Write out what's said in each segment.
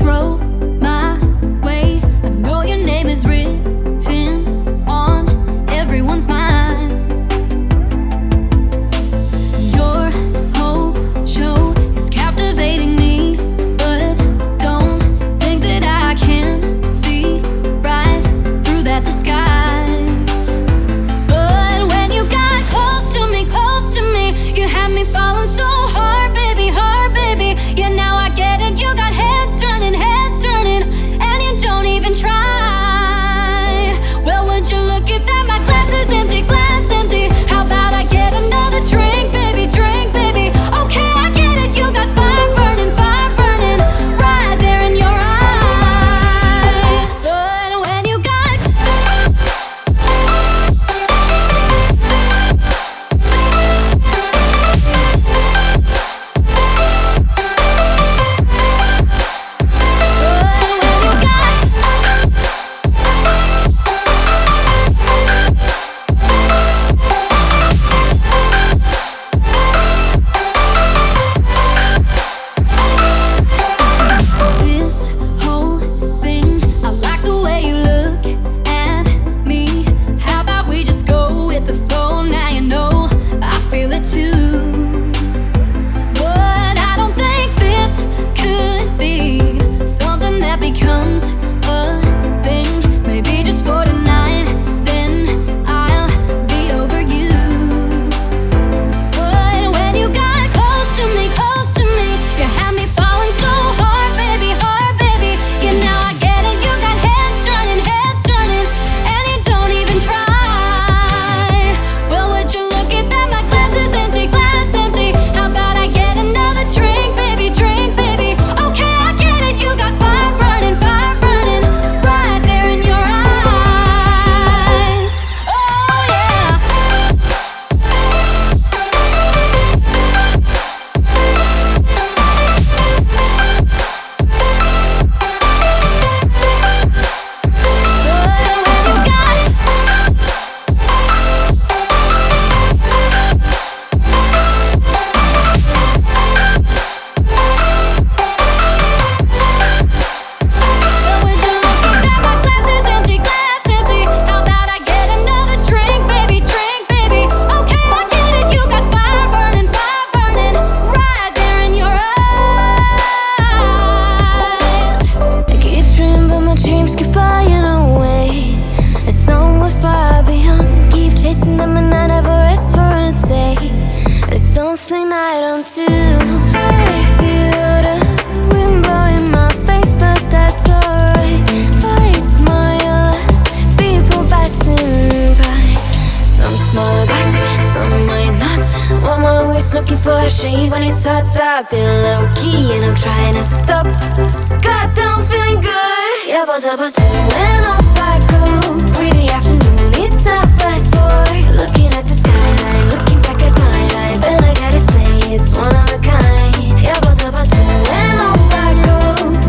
throw my way. I know your name is written on everyone's mind. Your whole show is captivating me, but don't think that I can see right through that disguise. But when you got close to me, you had me falling so hard, baby, hard, baby. Yeah, now I get it, you got heads turning, and you don't even try. Well, would you look at that, my glass is empty, glass empty. How about I get another drink, baby, drink, baby. Okay, I get it, you got fire burning, right there in your eyes. So when you got this whole thing, I like the way you look at me. How about we just go with the flow? Now you know I feel it too. But I don't think this could be something that becomes a thing. Maybe just for tonight, then I'll be over you. But when you got close to me, you had me falling so hard, baby, hard, baby. Yeah, now I get it, you got heads turning, and you don't even try. Well, would you look at that, my glass is empty, glass empty. How about I get another drink, baby, drink, baby. Okay, I get it, you got fire burning, right there in your eyes. Oh yeah. Something I don't do. I feel the wind blowing my face, but that's alright. I smile at people passing by. Some smile back, some might not. I'm always looking for a shade when it's hot. I've been low key and I'm trying to stop. God, I'm feeling good. Yeah, but when off I go. Pretty afternoon, it's a fast forward. Looking at the skyline, looking back at my life, and I gotta say it's one of a kind. Yeah, but when off I go.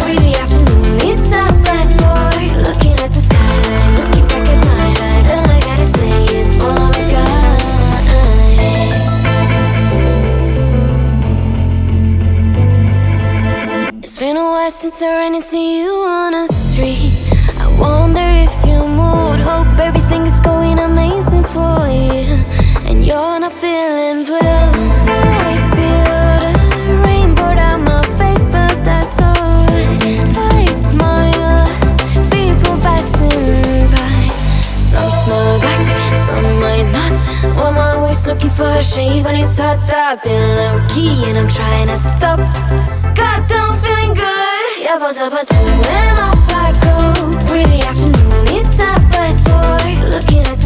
Pretty afternoon, it's a fast forward. Looking at the skyline, looking back at my life, and I gotta say it's one of a kind. It's been a while since I ran into you on the street. I wonder if you moved. Hope everything is going amazing for you, and you're not feeling blue. I feel the rain pour down my face, but that's alright. I smile at people passing by. Some smile back, some might not. I'm always looking for a shade when it's hot. I've been low key and I'm trying to stop. God, I'm feeling good. Yeah, but when off I go. Pretty afternoon, it's a fast forward. Looking at